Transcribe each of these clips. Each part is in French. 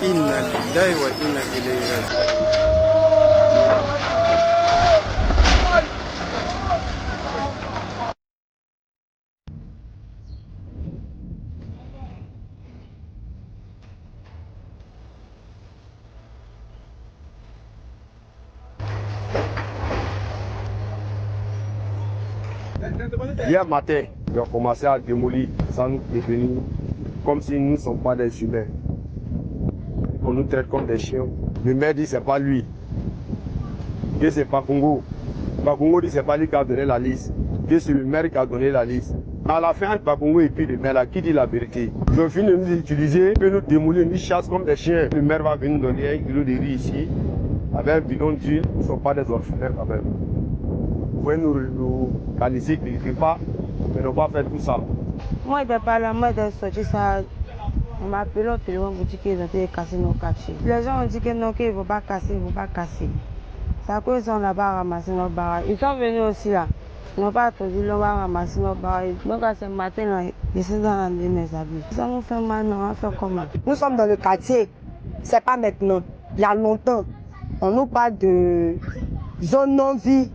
Inna lillahi wa inna ilayhi raji'un. Hier matin, ils ont commencé à démolir sans nous prévenir, comme si nous ne sommes pas des humains. On nous traite comme des chiens. Le maire dit que ce n'est pas lui, que c'est Bakongo. Bakongo dit que ce n'est pas lui qui a donné la liste, que c'est le maire qui a donné la liste. À la fin, entre Bakongo et puis le maire, là, qui dit la vérité? Ils ont fini de nous utiliser, de nous démolir, nous chassent comme des chiens. Le maire va venir nous donner 1 kilo de riz ici, avec un bidon d'huile. Nous ne sommes pas des orphelins quand même. Vous pouvez nous qualifier quelque part, mais ne pas faire tout ça. Moi, il n'y a pas la mode de sortir ça. On m'a appelé au téléphone pour dire qu'ils ont été cassés nos quartiers. Les gens ont dit que non, qu'ils ne vont pas casser, ils ne vont pas casser. C'est à cause qu'ils ont là-bas ramassé nos barrages. Ils sont venus aussi là. Ils n'ont pas attendu, ils ont ramassé nos barrages. Donc à ce matin, là, ils sont dans mes habits. Ça nous fait mal, non, on va faire comment? Nous sommes dans le quartier. C'est pas maintenant. Il y a longtemps. On nous parle de zone non-vie.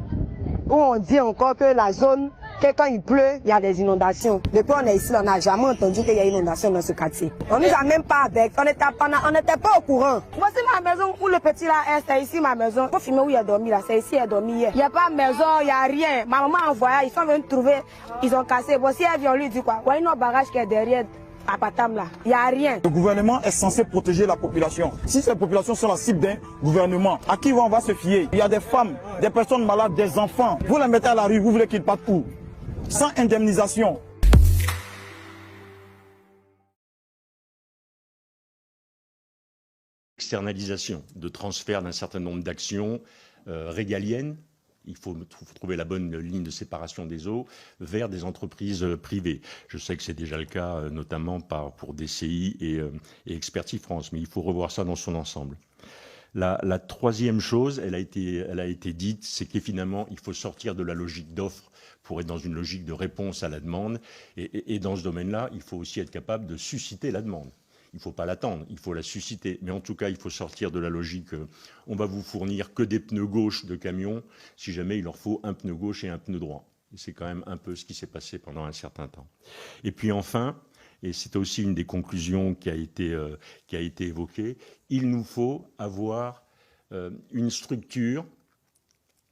Où on dit encore que la zone, que quand il pleut, il y a des inondations. Depuis on est ici, on n'a jamais entendu qu'il y a inondation dans ce quartier. On nous a même pas avec, on n'était pas au courant. Voici ma maison où le petit là est, c'est ici ma maison. Pour filmer où il a dormi là, c'est ici il a dormi hier. Il n'y a pas de maison, il n'y a rien. Ma maman a envoyé, ils sont venus trouver, ils ont cassé. Voici elle vient, on lui dit quoi? Voyez nos barrages qui est derrière. À Patam là, il n'y a rien. Le gouvernement est censé protéger la population. Si ces populations sont la cible d'un gouvernement, à qui on va se fier? Il y a des femmes, des personnes malades, des enfants. Vous les mettez à la rue, vous voulez qu'ils partent où? Sans indemnisation. Externalisation, de transfert d'un certain nombre d'actions régaliennes. Il faut trouver la bonne ligne de séparation des eaux vers des entreprises privées. Je sais que c'est déjà le cas, notamment pour DCI et Expertise France, mais il faut revoir ça dans son ensemble. La troisième chose, elle a été dite, c'est que finalement, il faut sortir de la logique d'offre pour être dans une logique de réponse à la demande. Et dans ce domaine-là, il faut aussi être capable de susciter la demande. Il ne faut pas l'attendre, il faut la susciter. Mais en tout cas, il faut sortir de la logique on va vous fournir que des pneus gauche de camion, si jamais il leur faut un pneu gauche et un pneu droit. Et c'est quand même un peu ce qui s'est passé pendant un certain temps. Et puis enfin, et c'est aussi une des conclusions qui a été évoquée, il nous faut avoir une structure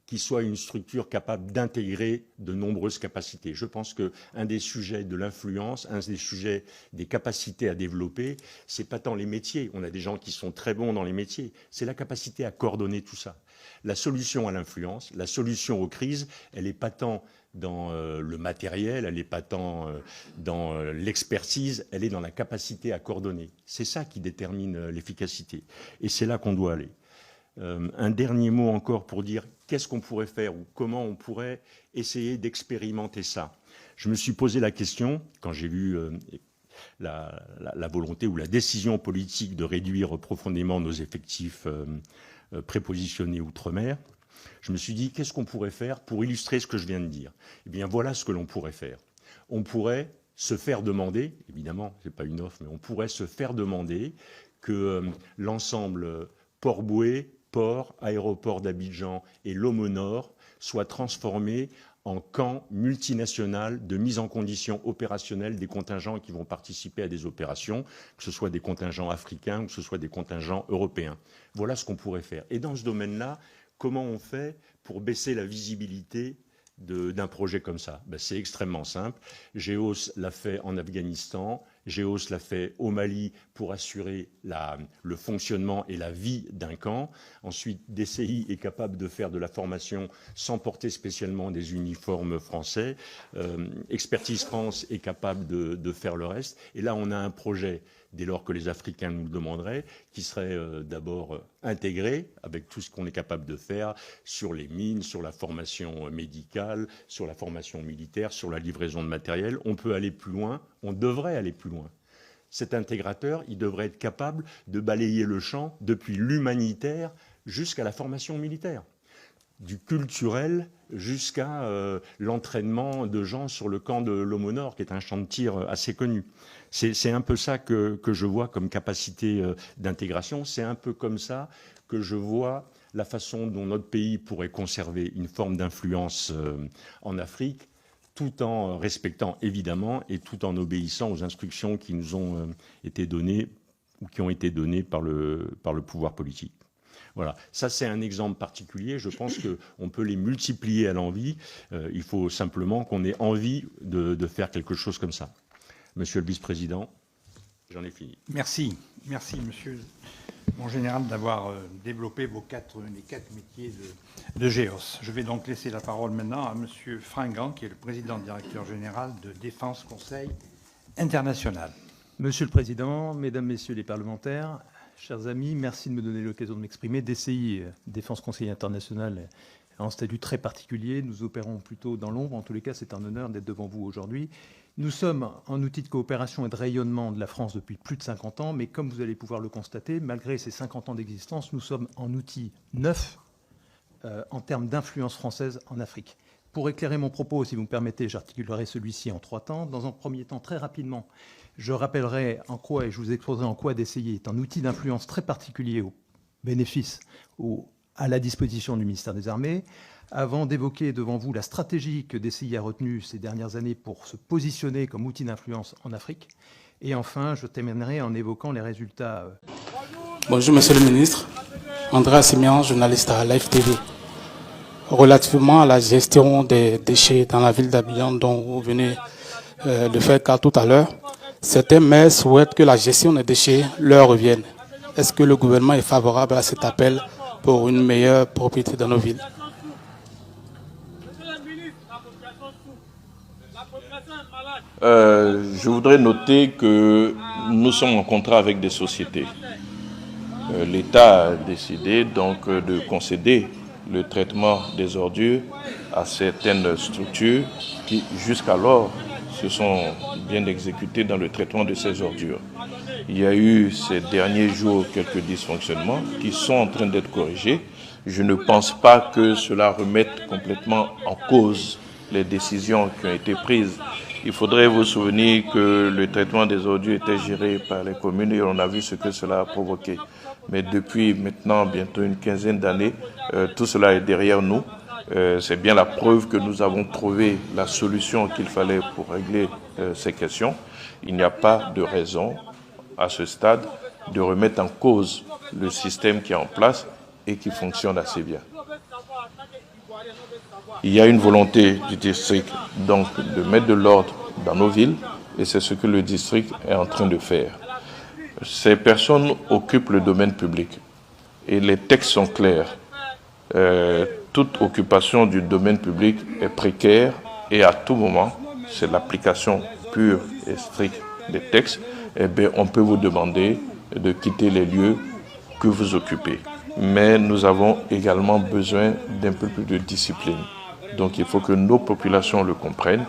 qui soit une structure capable d'intégrer de nombreuses capacités. Je pense qu'un des sujets de l'influence, un des sujets des capacités à développer, c'est pas tant les métiers. On a des gens qui sont très bons dans les métiers. C'est la capacité à coordonner tout ça. La solution à l'influence, la solution aux crises, elle n'est pas tant dans le matériel, elle n'est pas tant dans l'expertise, elle est dans la capacité à coordonner. C'est ça qui détermine l'efficacité. Et c'est là qu'on doit aller. Un dernier mot encore pour dire qu'est-ce qu'on pourrait faire ou comment on pourrait essayer d'expérimenter ça. Je me suis posé la question, quand j'ai vu la volonté ou la décision politique de réduire profondément nos effectifs prépositionnés outre-mer, je me suis dit qu'est-ce qu'on pourrait faire pour illustrer ce que je viens de dire. Eh bien voilà ce que l'on pourrait faire. On pourrait se faire demander, évidemment, ce n'est pas une offre, mais on pourrait se faire demander que l'ensemble Port-Bouët, port, aéroport d'Abidjan et Lomo Nord soient transformés en camps multinational de mise en condition opérationnelle des contingents qui vont participer à des opérations, que ce soit des contingents africains ou que ce soit des contingents européens. Voilà ce qu'on pourrait faire. Et dans ce domaine-là, comment on fait pour baisser la visibilité d'un projet comme ça? C'est extrêmement simple. GEOS l'a fait en Afghanistan, GEOS l'a fait au Mali pour assurer le fonctionnement et la vie d'un camp. Ensuite, DCI est capable de faire de la formation sans porter spécialement des uniformes français. Expertise France est capable de faire le reste. Et là, on a un projet, dès lors que les Africains nous le demanderaient, qui serait d'abord intégré avec tout ce qu'on est capable de faire sur les mines, sur la formation médicale, sur la formation militaire, sur la livraison de matériel. On peut aller plus loin, on devrait aller plus loin. Cet intégrateur, il devrait être capable de balayer le champ depuis l'humanitaire jusqu'à la formation militaire. du culturel jusqu'à l'entraînement de gens sur le camp de l'Homo Nord, qui est un champ de tir assez connu. C'est un peu ça que je vois comme capacité d'intégration. C'est un peu comme ça que je vois la façon dont notre pays pourrait conserver une forme d'influence en Afrique, tout en respectant évidemment et tout en obéissant aux instructions qui nous ont été données ou qui ont été données par le pouvoir politique. Voilà, ça c'est un exemple particulier. Je pense qu'on peut les multiplier à l'envi. Il faut simplement qu'on ait envie de faire quelque chose comme ça. Monsieur le vice-président, j'en ai fini. Merci, monsieur mon général, d'avoir développé les quatre métiers de GEOS. Je vais donc laisser la parole maintenant à monsieur Fringant, qui est le président directeur général de Défense Conseil International. Monsieur le Président, Mesdames, Messieurs les parlementaires, chers amis, merci de me donner l'occasion de m'exprimer. DCI, Défense Conseil International, en statut très particulier. Nous opérons plutôt dans l'ombre. En tous les cas, c'est un honneur d'être devant vous aujourd'hui. Nous sommes en outil de coopération et de rayonnement de la France depuis plus de 50 ans, mais comme vous allez pouvoir le constater, malgré ces 50 ans d'existence, nous sommes en outil neuf en termes d'influence française en Afrique. Pour éclairer mon propos, si vous me permettez, j'articulerai celui-ci en 3 temps. Dans un premier temps, très rapidement, je rappellerai en quoi, et je vous exposerai en quoi DCI est un outil d'influence très particulier au bénéfice ou à la disposition du ministère des Armées, avant d'évoquer devant vous la stratégie que DCI a retenue ces dernières années pour se positionner comme outil d'influence en Afrique. Et enfin, je terminerai en évoquant les résultats. Bonjour Monsieur le Ministre, André Assimian, journaliste à Live TV. Relativement à la gestion des déchets dans la ville d'Abidjan dont vous venez de faire cas tout à l'heure, certains maires souhaitent que la gestion des déchets leur revienne. Est-ce que le gouvernement est favorable à cet appel pour une meilleure propriété dans nos villes? Je voudrais noter que nous sommes en contrat avec des sociétés. L'État a décidé donc de concéder le traitement des ordures à certaines structures qui jusqu'alors se sont bien exécutées dans le traitement de ces ordures. Il y a eu ces derniers jours quelques dysfonctionnements qui sont en train d'être corrigés. Je ne pense pas que cela remette complètement en cause les décisions qui ont été prises. Il faudrait vous souvenir que le traitement des ordures était géré par les communes et on a vu ce que cela a provoqué. Mais depuis maintenant bientôt une quinzaine d'années, tout cela est derrière nous. C'est bien la preuve que nous avons trouvé la solution qu'il fallait pour régler ces questions. Il n'y a pas de raison à ce stade de remettre en cause le système qui est en place et qui fonctionne assez bien. Il y a une volonté du district donc de mettre de l'ordre dans nos villes et c'est ce que le district est en train de faire. Ces personnes occupent le domaine public et les textes sont clairs. Toute occupation du domaine public est précaire et à tout moment, c'est l'application pure et stricte des textes, eh bien, on peut vous demander de quitter les lieux que vous occupez. Mais nous avons également besoin d'un peu plus de discipline. Donc il faut que nos populations le comprennent.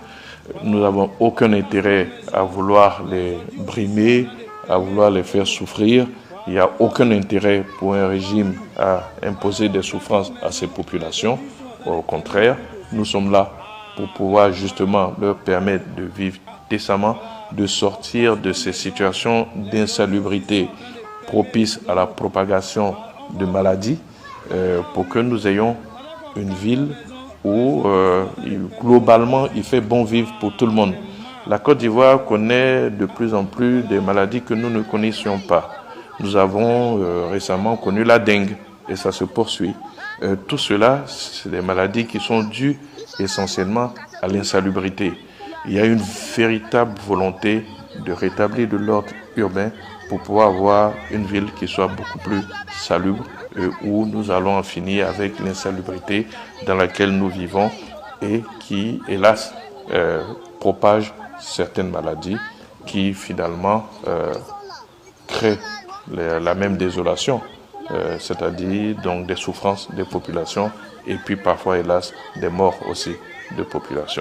Nous n'avons aucun intérêt à vouloir les brimer, à vouloir les faire souffrir. Il n'y a aucun intérêt pour un régime à imposer des souffrances à ces populations. Au contraire, nous sommes là pour pouvoir justement leur permettre de vivre décemment, de sortir de ces situations d'insalubrité propices à la propagation de maladies, pour que nous ayons une ville où globalement il fait bon vivre pour tout le monde. La Côte d'Ivoire connaît de plus en plus des maladies que nous ne connaissions pas. Nous avons récemment connu la dengue et ça se poursuit. Tout cela, c'est des maladies qui sont dues essentiellement à l'insalubrité. Il y a une véritable volonté de rétablir de l'ordre urbain pour pouvoir avoir une ville qui soit beaucoup plus salubre, où nous allons en finir avec l'insalubrité dans laquelle nous vivons et qui, hélas, propage certaines maladies qui finalement créent la même désolation, c'est-à-dire donc des souffrances des populations et puis parfois, hélas, des morts aussi de populations.